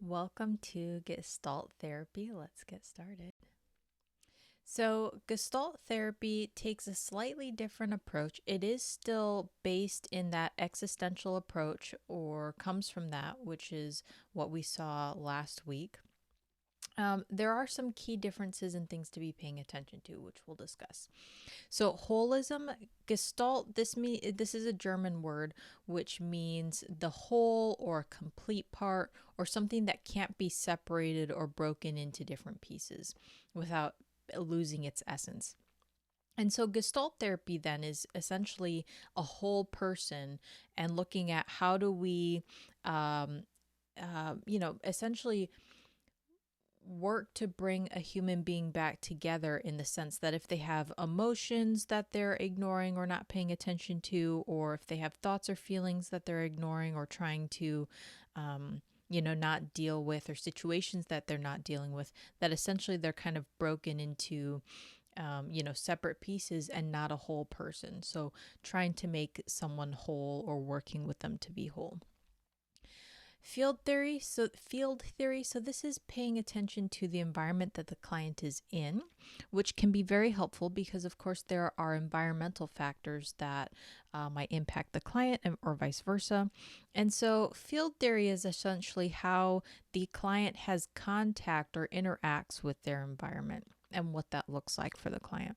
Welcome to Gestalt Therapy. Let's get started. So, Gestalt Therapy takes a slightly different approach. It is still based in that existential approach, or comes from that, which is what we saw last week. There are some key differences and things to be paying attention to, which we'll discuss. So holism, Gestalt, this is a German word which means the whole or complete part or something that can't be separated or broken into different pieces without losing its essence. And so Gestalt therapy then is essentially a whole person and looking at how do we essentially work to bring a human being back together, in the sense that if they have emotions that they're ignoring or not paying attention to, or if they have thoughts or feelings that they're ignoring or trying to not deal with, or situations that they're not dealing with, that essentially they're kind of broken into separate pieces and not a whole person. So trying to make someone whole or working with them to be whole. Field theory. So this is paying attention to the environment that the client is in, which can be very helpful because, of course, there are environmental factors that might impact the client or vice versa. And so field theory is essentially how the client has contact or interacts with their environment and what that looks like for the client.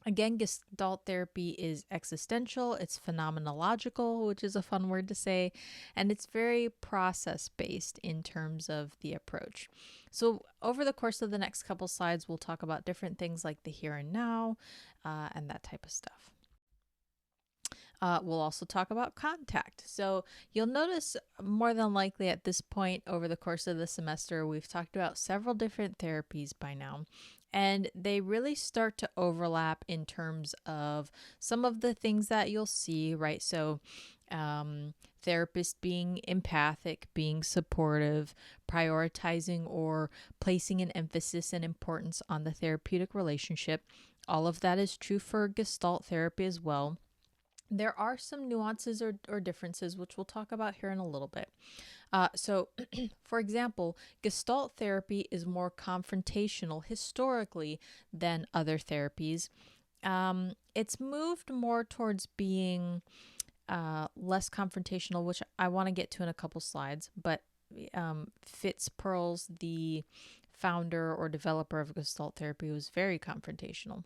Again, Gestalt therapy is existential, it's phenomenological, which is a fun word to say, and it's very process based in terms of the approach. So, over the course of the next couple slides, we'll talk about different things like the here and now and that type of stuff. We'll also talk about contact. So you'll notice more than likely at this point over the course of the semester, we've talked about several different therapies by now. And they really start to overlap in terms of some of the things that you'll see, right? So, therapist being empathic, being supportive, prioritizing or placing an emphasis and importance on the therapeutic relationship. All of that is true for Gestalt therapy as well. There are some nuances or differences, which we'll talk about here in a little bit. So, for example, Gestalt therapy is more confrontational historically than other therapies. It's moved more towards being less confrontational, which I want to get to in a couple slides. But Fitz Perls, the founder or developer of Gestalt therapy, was very confrontational.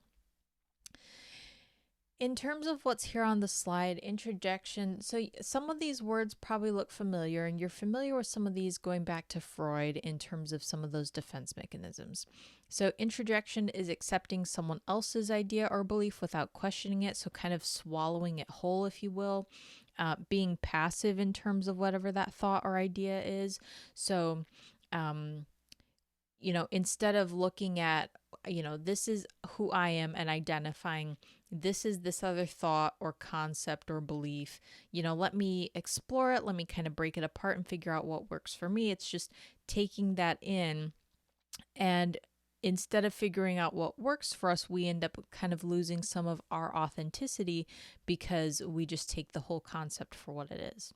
In terms of what's here on the slide, introjection, so some of these words probably look familiar, and you're familiar with some of these going back to Freud in terms of some of those defense mechanisms. So introjection is accepting someone else's idea or belief without questioning it, so kind of swallowing it whole, if you will. Being passive in terms of whatever that thought or idea is. So, instead of looking at, this is who I am and identifying this is this other thought or concept or belief, let me explore it. Let me kind of break it apart and figure out what works for me. It's just taking that in. And instead of figuring out what works for us, we end up kind of losing some of our authenticity because we just take the whole concept for what it is.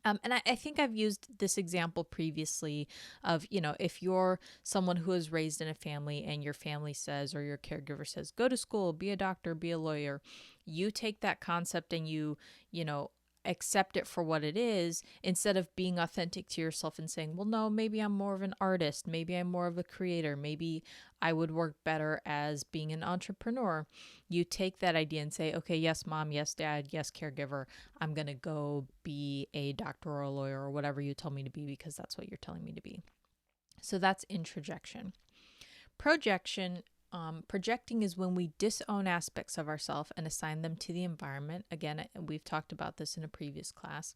And I think I've used this example previously of, if you're someone who is raised in a family and your family says, or your caregiver says, go to school, be a doctor, be a lawyer, you take that concept and you accept it for what it is, instead of being authentic to yourself and saying, well, no, maybe I'm more of an artist. Maybe I'm more of a creator. Maybe I would work better as being an entrepreneur. You take that idea and say, okay, yes, mom, yes, dad, yes, caregiver, I'm going to go be a doctor or a lawyer or whatever you tell me to be because that's what you're telling me to be. So that's introjection. Projection. Projecting is when we disown aspects of ourselves and assign them to the environment. Again, we've talked about this in a previous class.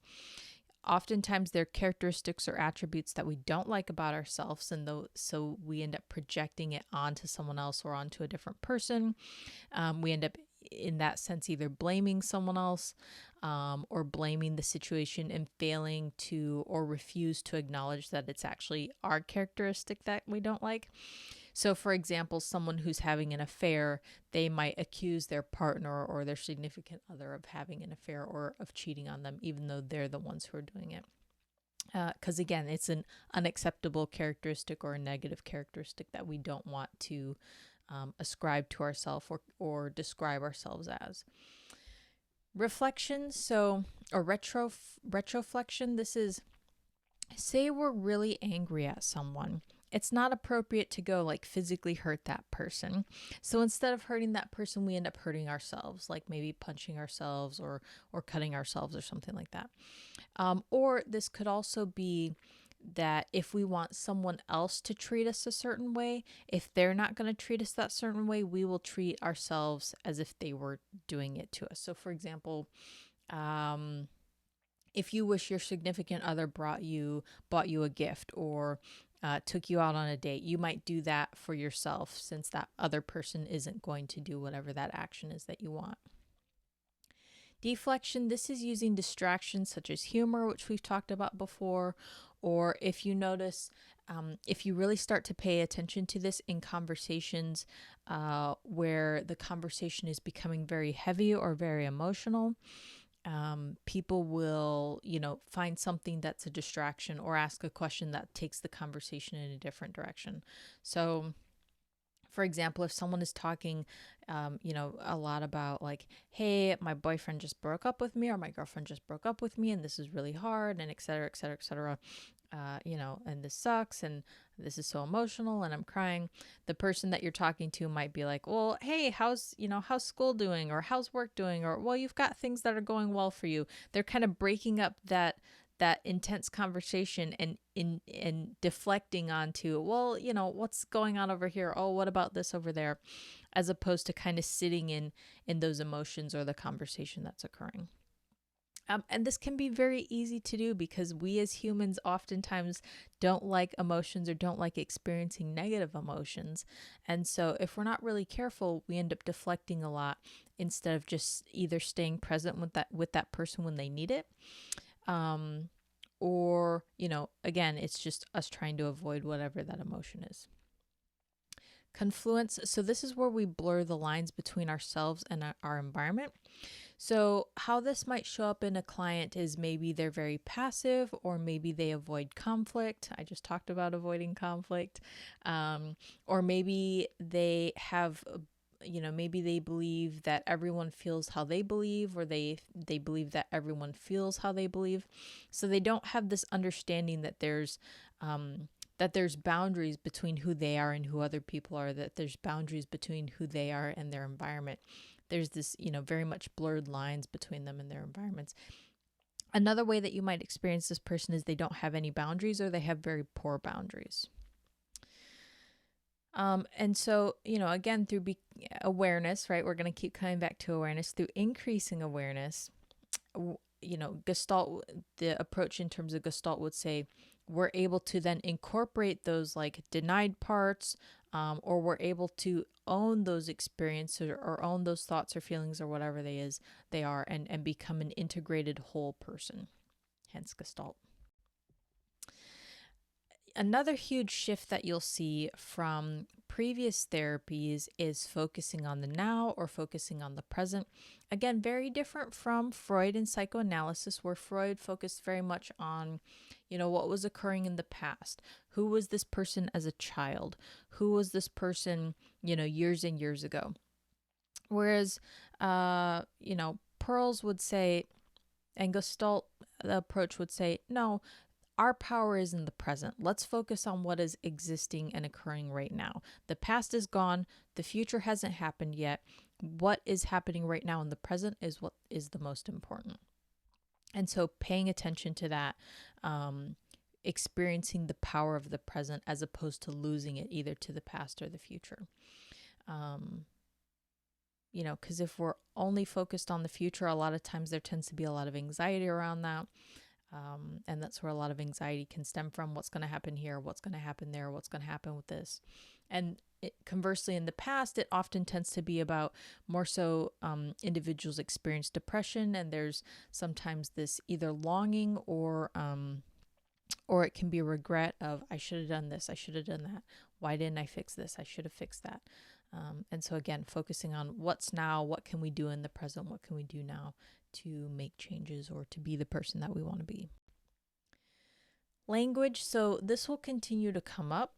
Oftentimes, they're characteristics or attributes that we don't like about ourselves, and so we end up projecting it onto someone else or onto a different person. We end up, in that sense, either blaming someone else or blaming the situation and failing to or refuse to acknowledge that it's actually our characteristic that we don't like. So, for example, someone who's having an affair, they might accuse their partner or their significant other of having an affair or of cheating on them, even though they're the ones who are doing it. Because again, it's an unacceptable characteristic or a negative characteristic that we don't want to ascribe to ourselves or describe ourselves as. Reflection, so, or retroflection, this is, say we're really angry at someone. It's not appropriate to go like physically hurt that person. So instead of hurting that person, we end up hurting ourselves, like maybe punching ourselves or cutting ourselves or something like that. Or this could also be that if we want someone else to treat us a certain way, if they're not going to treat us that certain way, we will treat ourselves as if they were doing it to us. So, for example, if you wish your significant other bought you a gift or took you out on a date, you might do that for yourself since that other person isn't going to do whatever that action is that you want. Deflection, this is using distractions such as humor, which we've talked about before, or if you notice, if you really start to pay attention to this in conversations where the conversation is becoming very heavy or very emotional, people will, find something that's a distraction or ask a question that takes the conversation in a different direction. So, for example, if someone is talking, a lot about like, hey, my boyfriend just broke up with me or my girlfriend just broke up with me and this is really hard and et cetera, et cetera, et cetera, and this sucks and this is so emotional and I'm crying. The person that you're talking to might be like, well, hey, how's school doing? Or how's work doing? Or, well, you've got things that are going well for you. They're kind of breaking up that intense conversation and deflecting onto, well, what's going on over here? Oh, what about this over there? As opposed to kind of sitting in those emotions or the conversation that's occurring. And this can be very easy to do because we as humans oftentimes don't like emotions or don't like experiencing negative emotions. And so if we're not really careful, we end up deflecting a lot instead of just either staying present with that person when they need it. Or, again, it's just us trying to avoid whatever that emotion is. Confluence. So this is where we blur the lines between ourselves and our environment. So how this might show up in a client is maybe they're very passive or maybe they avoid conflict. I just talked about avoiding conflict. Or maybe they have maybe they believe that everyone feels how they believe, or they believe that everyone feels how they believe. So they don't have this understanding that there's boundaries between who they are and who other people are, that there's boundaries between who they are and their environment. There's this, very much blurred lines between them and their environments. Another way that you might experience this person is they don't have any boundaries or they have very poor boundaries. And so, again, through awareness, right? We're going to keep coming back to awareness. Through increasing awareness, Gestalt, the approach in terms of Gestalt would say, we're able to then incorporate those like denied parts, or we're able to own those experiences or own those thoughts or feelings or whatever they are and become an integrated whole person, hence Gestalt. Another huge shift that you'll see from previous therapies is focusing on the now or focusing on the present. Again, very different from Freud and psychoanalysis, where Freud focused very much on, what was occurring in the past. Who was this person as a child? Who was this person, years and years ago? Whereas, Pearls would say, and Gestalt, the approach would say, no, our power is in the present. Let's focus on what is existing and occurring right now. The past is gone. The future hasn't happened yet. What is happening right now in the present is what is the most important. And so paying attention to that, experiencing the power of the present as opposed to losing it either to the past or the future. Because if we're only focused on the future, a lot of times there tends to be a lot of anxiety around that. And that's where a lot of anxiety can stem from. What's going to happen here? What's going to happen there? What's going to happen with this? And conversely, in the past, it often tends to be about more so individuals experience depression, and there's sometimes this either longing or it can be regret of, I should have done this, I should have done that. Why didn't I fix this? I should have fixed that. And so again, focusing on what's now, what can we do in the present, what can we do now to make changes or to be the person that we want to be. Language. So this will continue to come up.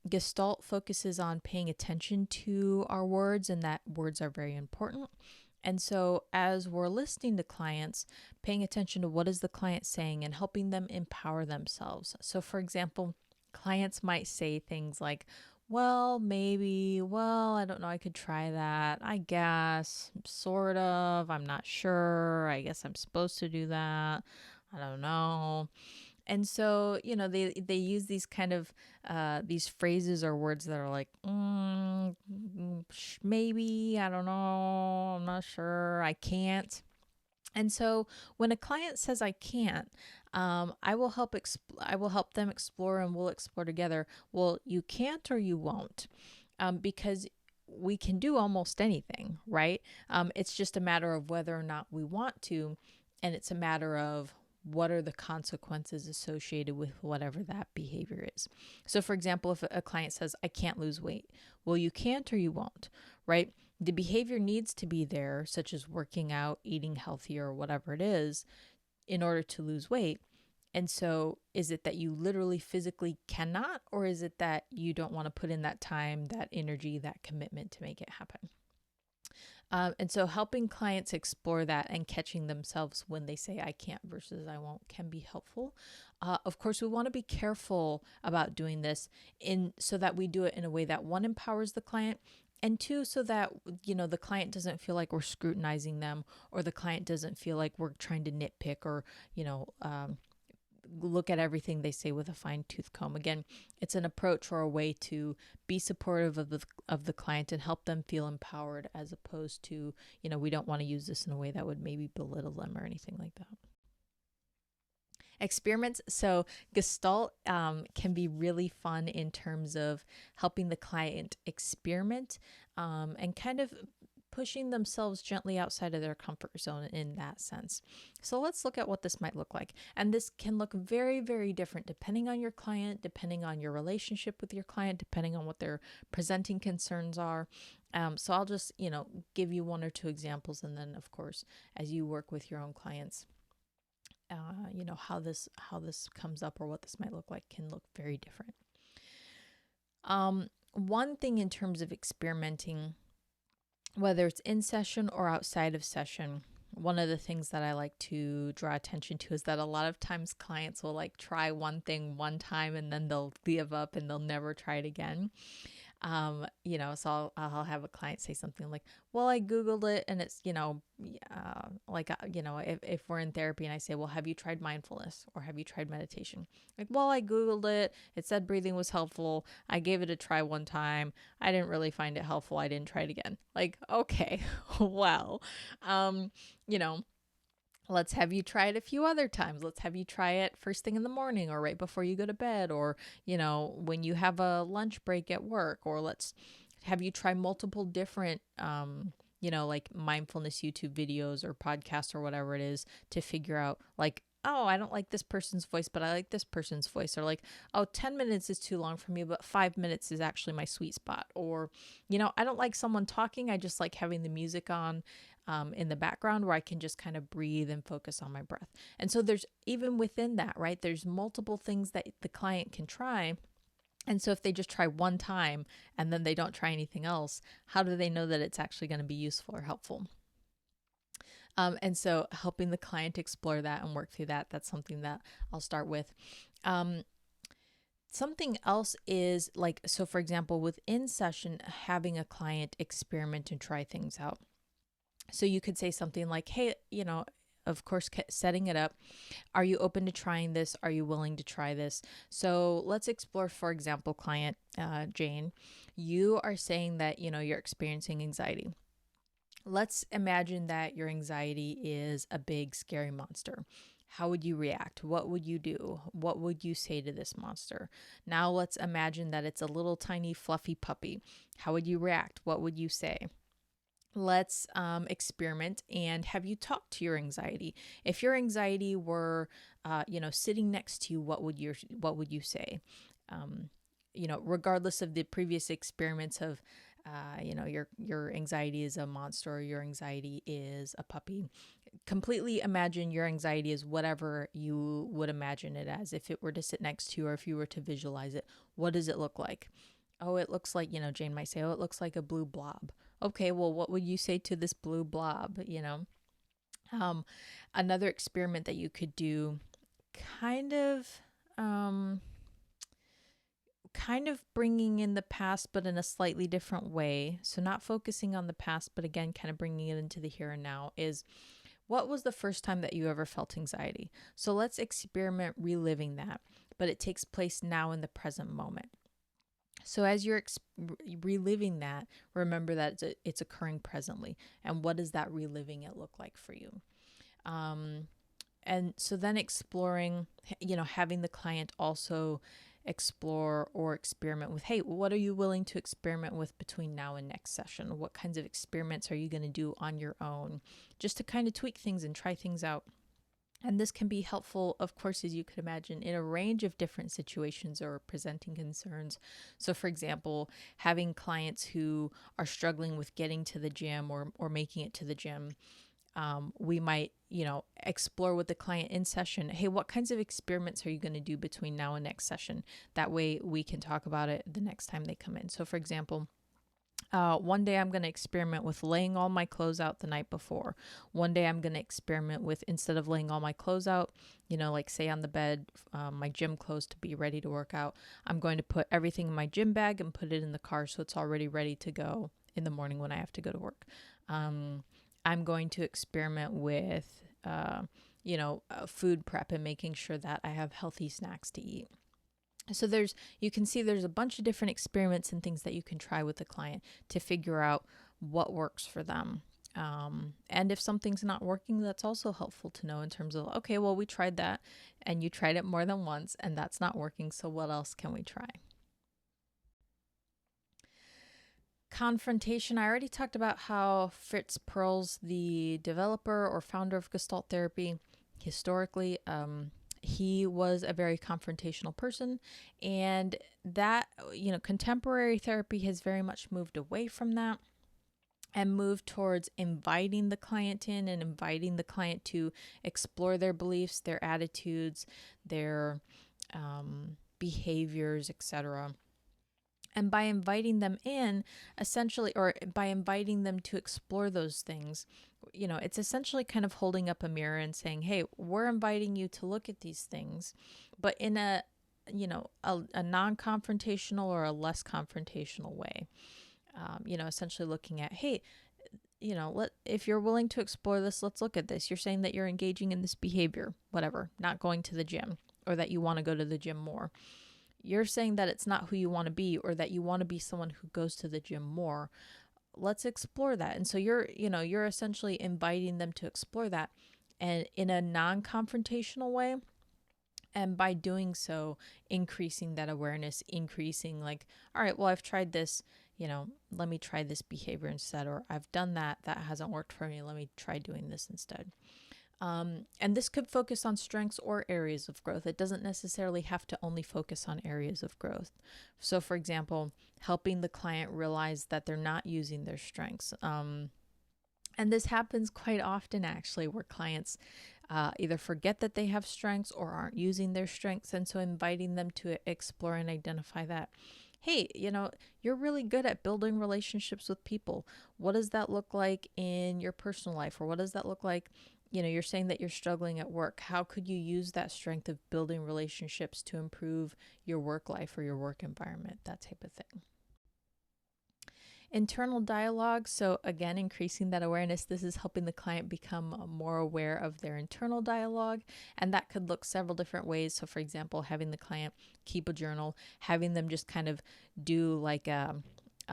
Gestalt focuses on paying attention to our words and that words are very important. And so as we're listening to clients, paying attention to what is the client saying and helping them empower themselves. So for example, clients might say things like, well, maybe, well, I don't know, I could try that. I guess, sort of, I'm not sure. I guess I'm supposed to do that. I don't know. And so, they use these kind of these phrases or words that are like, maybe, I don't know, I'm not sure, I can't. And so, when a client says I can't, I will help them explore, and we'll explore together. Well, you can't or you won't, because we can do almost anything, right? It's just a matter of whether or not we want to, and it's a matter of what are the consequences associated with whatever that behavior is. So, for example, if a client says, I can't lose weight, well, you can't or you won't, right? The behavior needs to be there, such as working out, eating healthier, or whatever it is, in order to lose weight. And so, is it that you literally physically cannot, or is it that you don't want to put in that time, that energy, that commitment to make it happen? And so helping clients explore that and catching themselves when they say I can't versus I won't can be helpful. Of course, we want to be careful about doing this so that we do it in a way that, one, empowers the client, and two, so that the client doesn't feel like we're scrutinizing them, or the client doesn't feel like we're trying to nitpick, or look at everything they say with a fine tooth comb. Again, it's an approach or a way to be supportive of the client and help them feel empowered, as opposed to, we don't want to use this in a way that would maybe belittle them or anything like that. Experiments. So Gestalt can be really fun in terms of helping the client experiment and kind of pushing themselves gently outside of their comfort zone in that sense. So let's look at what this might look like. And this can look very, very different depending on your client, depending on your relationship with your client, depending on what their presenting concerns are. So I'll just, give you one or two examples. And then, of course, as you work with your own clients, how this comes up or what this might look like can look very different. One thing in terms of experimenting, whether it's in session or outside of session, one of the things that I like to draw attention to is that a lot of times clients will like try one thing one time and then they'll give up and they'll never try it again. So I'll have a client say something like, well, I Googled it and it's, if we're in therapy and I say, well, have you tried mindfulness or have you tried meditation? Like, well, I Googled it. It said breathing was helpful. I gave it a try one time. I didn't really find it helpful. I didn't try it again. Like, okay, well, you know, let's have you try it a few other times. Let's have you try it first thing in the morning or right before you go to bed, or, when you have a lunch break at work, or let's have you try multiple different, like mindfulness YouTube videos or podcasts or whatever it is to figure out like, oh, I don't like this person's voice, but I like this person's voice. Or like, oh, 10 minutes is too long for me, but 5 minutes is actually my sweet spot. Or, I don't like someone talking. I just like having the music on in the background where I can just kind of breathe and focus on my breath. And so there's even within that, right? There's multiple things that the client can try. And so if they just try one time and then they don't try anything else, how do they know that it's actually going to be useful or helpful? And so helping the client explore that and work through that, that's something that I'll start with. Something else is like, so for example, within session, having a client experiment and try things out. So you could say something like, hey, of course, setting it up. Are you open to trying this? Are you willing to try this? So let's explore, for example, client Jane, you are saying that, you're experiencing anxiety. Let's imagine that your anxiety is a big, scary monster. How would you react? What would you do? What would you say to this monster? Now let's imagine that it's a little tiny fluffy puppy. How would you react? What would you say? Let's experiment and have you talk to your anxiety. If your anxiety were, sitting next to you, what would you say? Regardless of the previous experiments of, your anxiety is a monster, or your anxiety is a puppy. completely imagine your anxiety as whatever you would imagine it as. If it were to sit next to you, or if you were to visualize it, what does it look like? Oh, it looks like, Jane might say, oh, it looks like a blue blob. Okay, well, what would you say to this blue blob? Um, Another experiment that you could do, kind of, um, kind of bringing in the past, but in a slightly different way. So not focusing on the past, but again, kind of bringing it into the here and now, is what was the first time that you ever felt anxiety? So let's experiment reliving that, but it takes place now in the present moment. So as you're reliving that, remember that it's occurring presently. And what does that reliving it look like for you? Um, and so then exploring, having the client also explore or experiment with, hey, what are you willing to experiment with between now and next session? What kinds of experiments are you going to do on your own, just to kind of tweak things and try things out? And this can be helpful, of course, as you could imagine, in a range of different situations or presenting concerns. So, for example, having clients who are struggling with getting to the gym, or making it to the gym, we might, explore with the client in session, hey, what kinds of experiments are you going to do between now and next session? That way we can talk about it the next time they come in. So, for example, one day I'm going to experiment with laying all my clothes out the night before. One day I'm going to experiment with, instead of laying all my clothes out, like say on the bed, my gym clothes to be ready to work out, I'm going to put everything in my gym bag and put it in the car so it's already ready to go in the morning when I have to go to work. I'm going to experiment with, food prep and making sure that I have healthy snacks to eat. So you can see there's a bunch of different experiments and things that you can try with the client to figure out what works for them. And if something's not working, that's also helpful to know in terms of, okay, well, we tried that and you tried it more than once and that's not working. So what else can we try? Confrontation. I already talked about how Fritz Perls, the developer or founder of Gestalt Therapy, historically, he was a very confrontational person, and that, contemporary therapy has very much moved away from that and moved towards inviting the client in and inviting the client to explore their beliefs, their attitudes, their behaviors, etc. And by inviting them in, essentially, or by inviting them to explore those things, it's essentially kind of holding up a mirror and saying, hey, we're inviting you to look at these things, but in a non-confrontational or a less confrontational way. Essentially looking at, hey, if you're willing to explore this, let's look at this. You're saying that you're engaging in this behavior, whatever, not going to the gym, or that you want to go to the gym more. You're saying that it's not who you want to be, or that you want to be someone who goes to the gym more. Let's explore that. And so you're essentially inviting them to explore that, and in a non-confrontational way. And by doing so, increasing that awareness, increasing like, all right, well, I've tried this, let me try this behavior instead, or I've done that hasn't worked for me. Let me try doing this instead. And this could focus on strengths or areas of growth. It doesn't necessarily have to only focus on areas of growth. So, for example, helping the client realize that they're not using their strengths. And this happens quite often, actually, where clients either forget that they have strengths or aren't using their strengths. And so inviting them to explore and identify that. Hey, you're really good at building relationships with people. What does that look like in your personal life? Or what does that look like? You're saying that you're struggling at work. How could you use that strength of building relationships to improve your work life or your work environment? That type of thing. Internal dialogue. So again, increasing that awareness. This is helping the client become more aware of their internal dialogue. And that could look several different ways. So for example, having the client keep a journal, having them just kind of do like a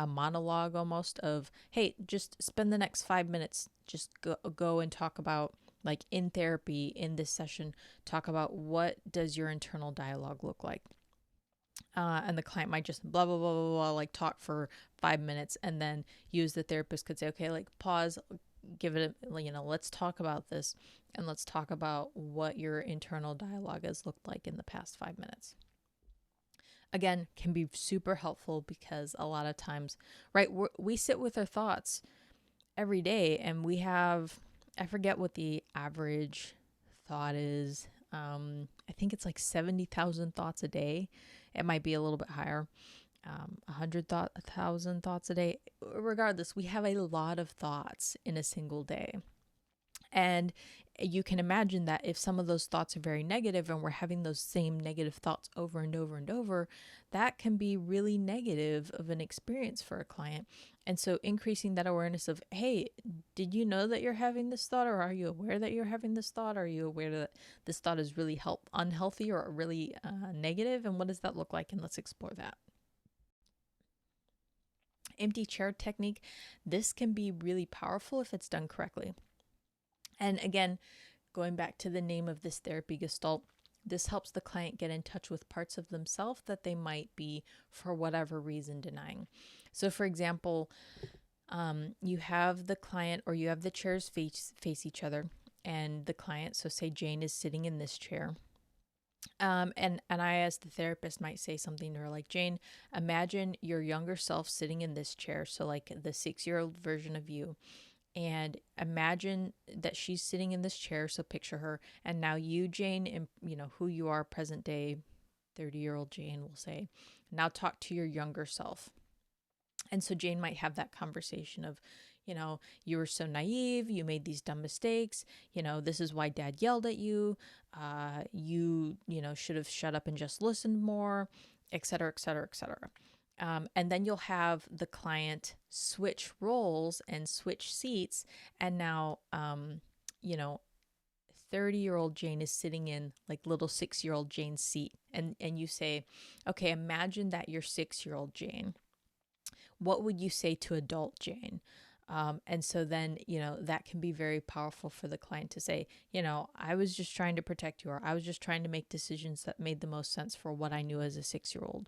monologue almost of, hey, just spend the next 5 minutes, just go and talk about, like in therapy, in this session, talk about what does your internal dialogue look like. And the client might just blah, blah, blah, blah, blah, like talk for 5 minutes, and then the therapist could say, okay, like pause, give it let's talk about this, and let's talk about what your internal dialogue has looked like in the past 5 minutes. Again, can be super helpful because a lot of times, right, we sit with our thoughts every day, and we have I forget what the average thought is. I think it's like 70,000 thoughts a day. It might be a little bit higher. 100,000 thoughts a day. Regardless, we have a lot of thoughts in a single day. And you can imagine that if some of those thoughts are very negative and we're having those same negative thoughts over and over and over, that can be really negative of an experience for a client. And so increasing that awareness of, hey, did you know that you're having this thought, or are you aware that you're having this thought? Are you aware that this thought is really unhealthy or really negative? And what does that look like? And let's explore that. Empty chair technique. This can be really powerful if it's done correctly. And again, going back to the name of this therapy gestalt, this helps the client get in touch with parts of themselves that they might be, for whatever reason, denying. So, for example, you have the client, or you have the chairs face each other, and the client, so say Jane is sitting in this chair. And I, as the therapist, might say something to her like, Jane, imagine your younger self sitting in this chair. So like the 6-year-old version of you. And imagine that she's sitting in this chair. So picture her. And now you, Jane, and who you are, present day, 30-year-old Jane, will say, now talk to your younger self. And so Jane might have that conversation of, you were so naive, you made these dumb mistakes, this is why dad yelled at you, you should have shut up and just listened more, et cetera, et cetera, et cetera. And then you'll have the client switch roles and switch seats. And now, 30-year-old Jane is sitting in like little 6-year-old Jane's seat. And you say, okay, imagine that you're 6-year-old Jane. What would you say to adult Jane? And so then, that can be very powerful for the client to say, I was just trying to protect you, or I was just trying to make decisions that made the most sense for what I knew as a 6-year-old.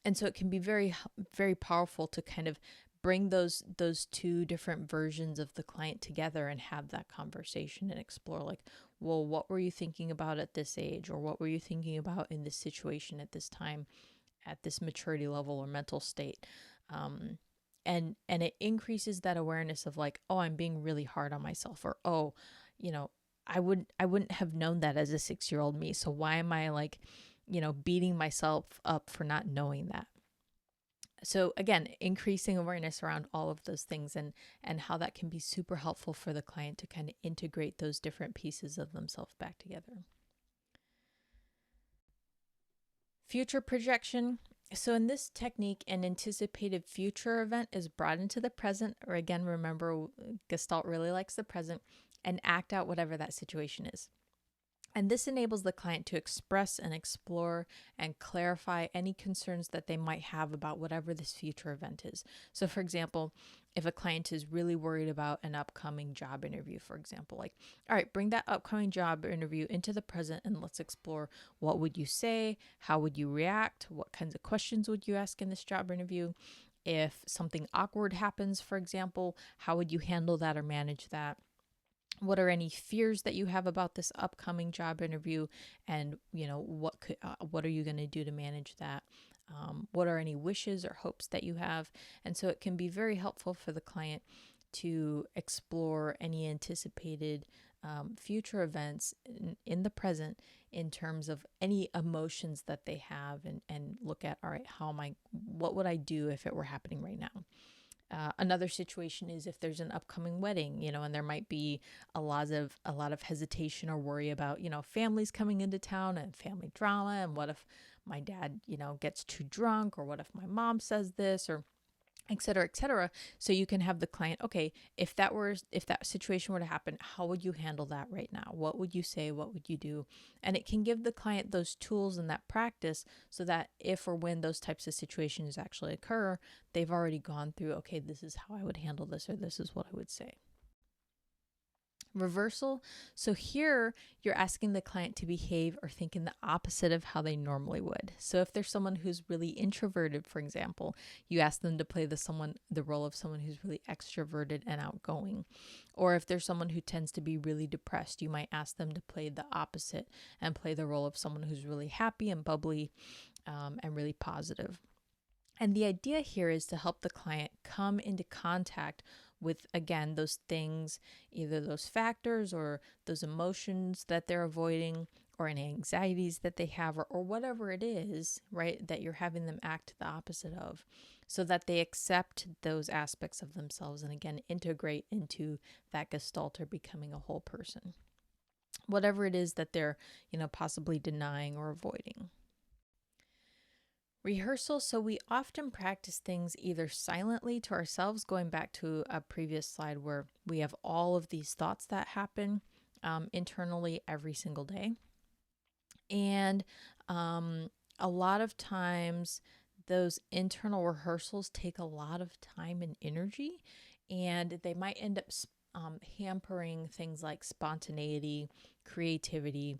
And so it can be very, very powerful to kind of bring those two different versions of the client together and have that conversation and explore like, well, what were you thinking about at this age? Or what were you thinking about in this situation at this time, at this maturity level or mental state? And it increases that awareness of like, oh, I'm being really hard on myself, or, oh, I wouldn't have known that as a 6-year-old me. So why am I like, beating myself up for not knowing that? So again, increasing awareness around all of those things, and how that can be super helpful for the client to kind of integrate those different pieces of themselves back together. Future projection. So in this technique, an anticipated future event is brought into the present, or again, remember, Gestalt really likes the present, and act out whatever that situation is. And this enables the client to express and explore and clarify any concerns that they might have about whatever this future event is. So for example, if a client is really worried about an upcoming job interview, for example, like, all right, bring that upcoming job interview into the present and let's explore, what would you say? How would you react? What kinds of questions would you ask in this job interview? If something awkward happens, for example, how would you handle that or manage that? What are any fears that you have about this upcoming job interview? And, what are you going to do to manage that? What are any wishes or hopes that you have? And so it can be very helpful for the client to explore any anticipated future events in the present in terms of any emotions that they have, and look at, all right, what would I do if it were happening right now? Another situation is if there's an upcoming wedding, and there might be a lot of hesitation or worry about, families coming into town and family drama. And what if my dad, gets too drunk, or what if my mom says this, or et cetera, et cetera. So you can have the client, okay, if that situation were to happen, how would you handle that right now? What would you say? What would you do? And it can give the client those tools and that practice so that if or when those types of situations actually occur, they've already gone through, okay, this is how I would handle this, or this is what I would say. Rehearsal. So here you're asking the client to behave or think in the opposite of how they normally would. So if there's someone who's really introverted, for example, you ask them to play the role of someone who's really extroverted and outgoing. Or if there's someone who tends to be really depressed, you might ask them to play the opposite and play the role of someone who's really happy and bubbly, and really positive. And the idea here is to help the client come into contact with, again, those things, either those factors or those emotions that they're avoiding, or any anxieties that they have, or whatever it is, right, that you're having them act the opposite of, so that they accept those aspects of themselves and, again, integrate into that gestalt or becoming a whole person. Whatever it is that they're, possibly denying or avoiding. Rehearsal. So we often practice things either silently to ourselves, going back to a previous slide where we have all of these thoughts that happen internally every single day. And a lot of times those internal rehearsals take a lot of time and energy, and they might end up hampering things like spontaneity, creativity.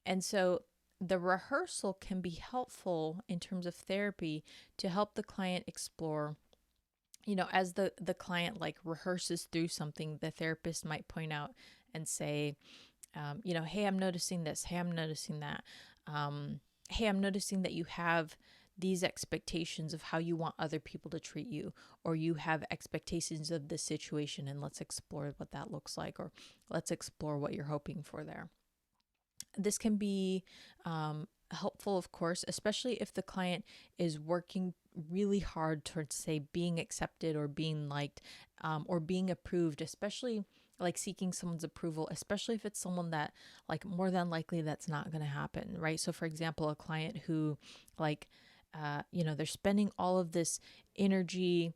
And so the rehearsal can be helpful in terms of therapy to help the client explore, as the client like rehearses through something, the therapist might point out and say, hey, I'm noticing this. Hey, I'm noticing that. Hey, I'm noticing that you have these expectations of how you want other people to treat you, or you have expectations of this situation, and let's explore what that looks like, or let's explore what you're hoping for there. This can be helpful, of course, especially if the client is working really hard towards, say, being accepted or being liked, or being approved, especially like seeking someone's approval, especially if it's someone that, like, more than likely that's not going to happen, right? So, for example, a client who, like, they're spending all of this energy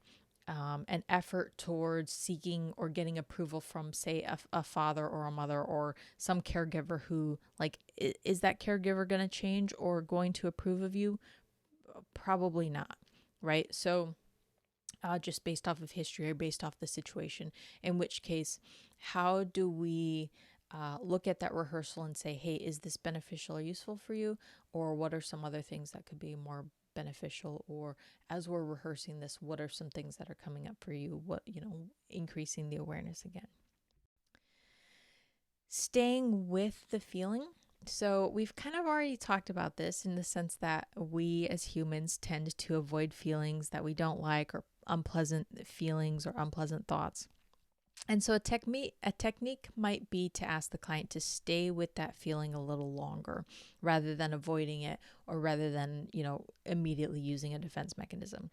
and effort towards seeking or getting approval from, say, a father or a mother or some caregiver who, like, is that caregiver going to change or going to approve of you? Probably not, right? So just based off of history or based off the situation, in which case, how do we look at that rehearsal and say, hey, is this beneficial or useful for you? Or what are some other things that could be more beneficial? Or as we're rehearsing this, what are some things that are coming up for you? What, increasing the awareness again. Staying with the feeling. So we've kind of already talked about this in the sense that we as humans tend to avoid feelings that we don't like, or unpleasant feelings or unpleasant thoughts. And so a technique might be to ask the client to stay with that feeling a little longer rather than avoiding it, or rather than, immediately using a defense mechanism.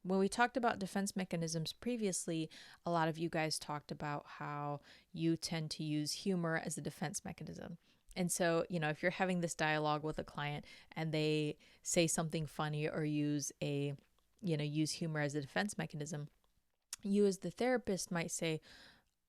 When we talked about defense mechanisms previously, a lot of you guys talked about how you tend to use humor as a defense mechanism. And so, if you're having this dialogue with a client and they say something funny or use humor as a defense mechanism, you as the therapist might say,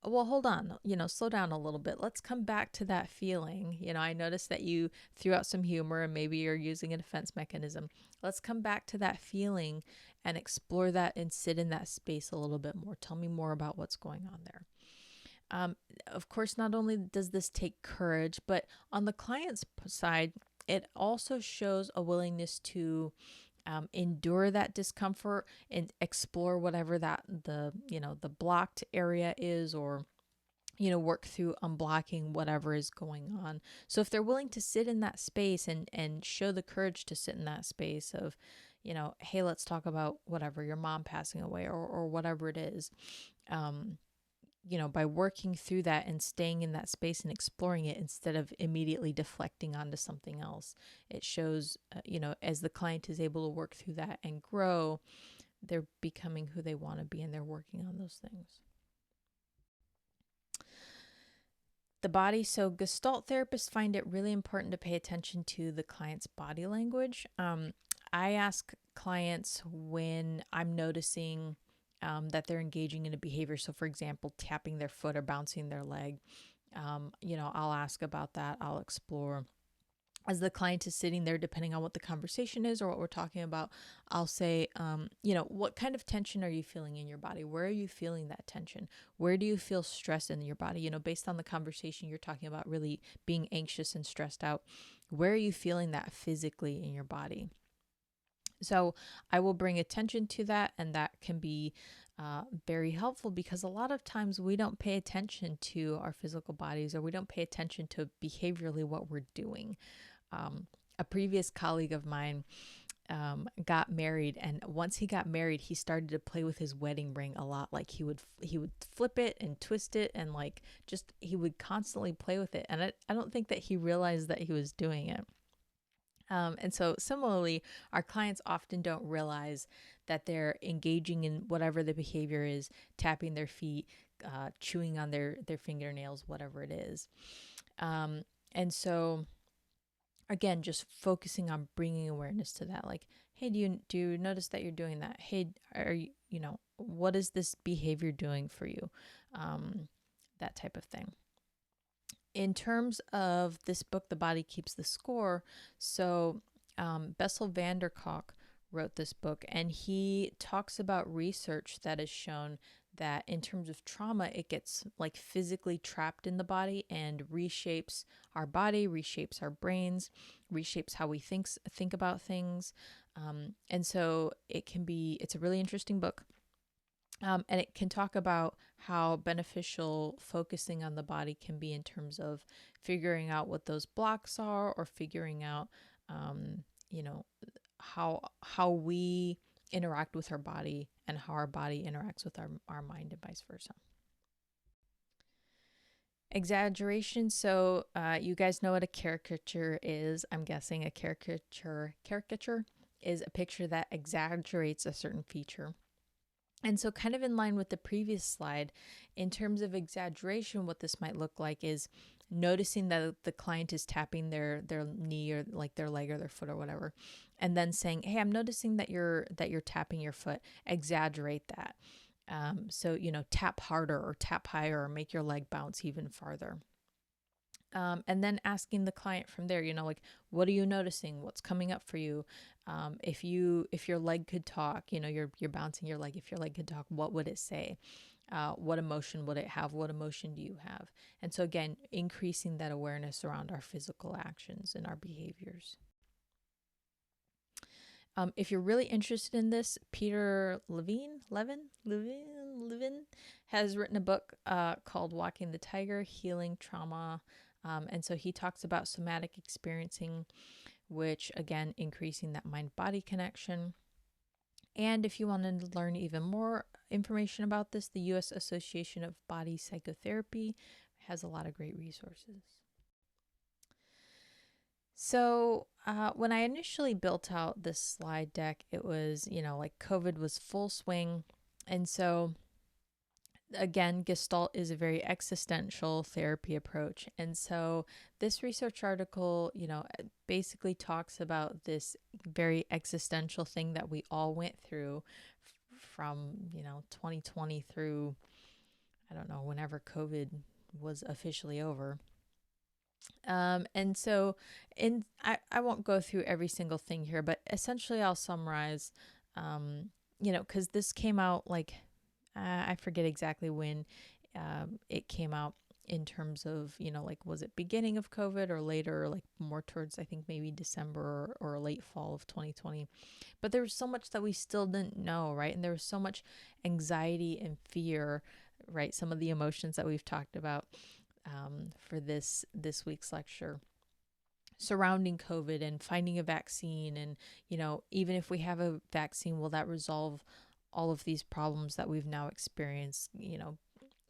well, hold on, slow down a little bit. Let's come back to that feeling. I noticed that you threw out some humor and maybe you're using a defense mechanism. Let's come back to that feeling and explore that and sit in that space a little bit more. Tell me more about what's going on there. Of course, not only does this take courage, but on the client's side, it also shows a willingness to endure that discomfort and explore whatever that the blocked area is, or work through unblocking whatever is going on. So if they're willing to sit in that space and show the courage to sit in that space of, hey, let's talk about whatever, your mom passing away, or whatever it is, by working through that and staying in that space and exploring it instead of immediately deflecting onto something else, it shows, as the client is able to work through that and grow, they're becoming who they want to be, and they're working on those things. The body. So Gestalt therapists find it really important to pay attention to the client's body language. I ask clients when I'm noticing that they're engaging in a behavior. So, for example, tapping their foot or bouncing their leg. I'll ask about that. I'll explore. As the client is sitting there, depending on what the conversation is or what we're talking about, I'll say, what kind of tension are you feeling in your body? Where are you feeling that tension? Where do you feel stress in your body? Based on the conversation, you're talking about really being anxious and stressed out. Where are you feeling that physically in your body? So I will bring attention to that, and that can be very helpful, because a lot of times we don't pay attention to our physical bodies, or we don't pay attention to behaviorally what we're doing. A previous colleague of mine, got married, and once he got married, he started to play with his wedding ring a lot. Like he would flip it and twist it, and like just he would constantly play with it. And I don't think that he realized that he was doing it. And so similarly, our clients often don't realize that they're engaging in whatever the behavior is, tapping their feet, chewing on their fingernails, whatever it is. And so again, just focusing on bringing awareness to that. Like, hey, do you notice that you're doing that? Hey, are you, what is this behavior doing for you? That type of thing. In terms of this book, The Body Keeps the Score, so Bessel van der Kolk wrote this book, and he talks about research that has shown that in terms of trauma, it gets like physically trapped in the body and reshapes our body, reshapes our brains, reshapes how we think about things. And so it's a really interesting book. And it can talk about how beneficial focusing on the body can be in terms of figuring out what those blocks are, or figuring out, you know, how we interact with our body and how our body interacts with our mind and vice versa. Exaggeration. So you guys know what a caricature is. I'm guessing a caricature is a picture that exaggerates a certain feature. And so, kind of in line with the previous slide, in terms of exaggeration, what this might look like is noticing that the client is tapping their knee, or like their leg or their foot or whatever, and then saying, "Hey, I'm noticing that you're tapping your foot. Exaggerate that." So tap harder or tap higher, or make your leg bounce even farther. And then asking the client from there, like, what are you noticing? What's coming up for you? If your leg could talk, you're bouncing your leg. If your leg could talk, what would it say? What emotion would it have? What emotion do you have? And so again, increasing that awareness around our physical actions and our behaviors. If you're really interested in this, Peter Levin has written a book called Walking the Tiger, Healing Trauma. And so he talks about somatic experiencing, which again, increasing that mind-body connection. And if you want to learn even more information about this, the U.S. Association of Body Psychotherapy has a lot of great resources. So when I initially built out this slide deck, it was, like COVID was full swing. And so again, Gestalt is a very existential therapy approach. And so this research article, basically talks about this very existential thing that we all went through from, 2020 through, I don't know, whenever COVID was officially over. And so I won't go through every single thing here, but essentially I'll summarize, because this came out like, I forget exactly when it came out in terms of, like, was it beginning of COVID or later, like more towards, I think maybe December or late fall of 2020. But there was so much that we still didn't know, right? And there was so much anxiety and fear, right? Some of the emotions that we've talked about for this week's lecture surrounding COVID and finding a vaccine. And, even if we have a vaccine, will that resolve all of these problems that we've now experienced,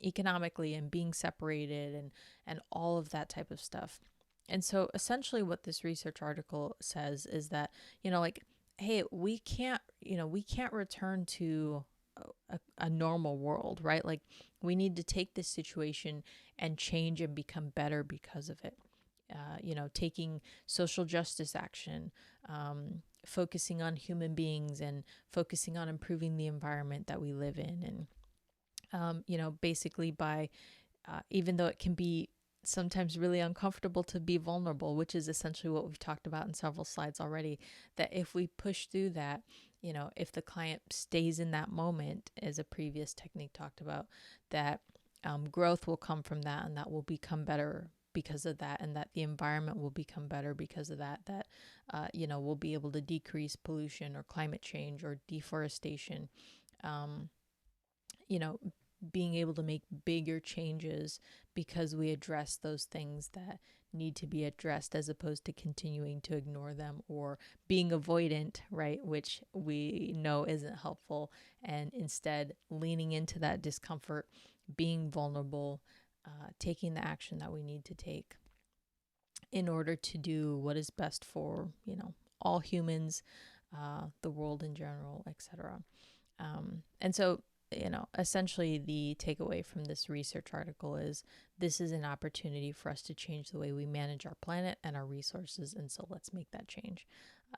economically, and being separated, and all of that type of stuff. And so essentially what this research article says is that, like, hey, we can't return to a normal world, right? Like, we need to take this situation and change and become better because of it. Taking social justice action, focusing on human beings, and focusing on improving the environment that we live in. And, basically by, even though it can be sometimes really uncomfortable to be vulnerable, which is essentially what we've talked about in several slides already, that if we push through that, if the client stays in that moment, as a previous technique talked about, that growth will come from that, and that will become better because of that, and that the environment will become better because of that, we'll be able to decrease pollution or climate change or deforestation, being able to make bigger changes because we address those things that need to be addressed, as opposed to continuing to ignore them or being avoidant, right? Which we know isn't helpful. And instead, leaning into that discomfort, being vulnerable, taking the action that we need to take in order to do what is best for, all humans, the world in general, etc. And so, essentially the takeaway from this research article is this is an opportunity for us to change the way we manage our planet and our resources. And so let's make that change.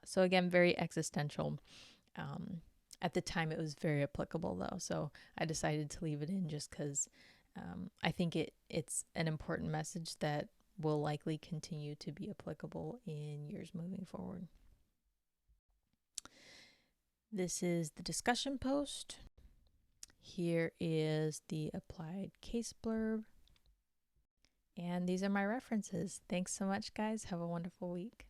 So again, very existential. At the time, it was very applicable though. So I decided to leave it in just because I think it's an important message that will likely continue to be applicable in years moving forward. This is the discussion post. Here is the applied case blurb. And these are my references. Thanks so much, guys. Have a wonderful week.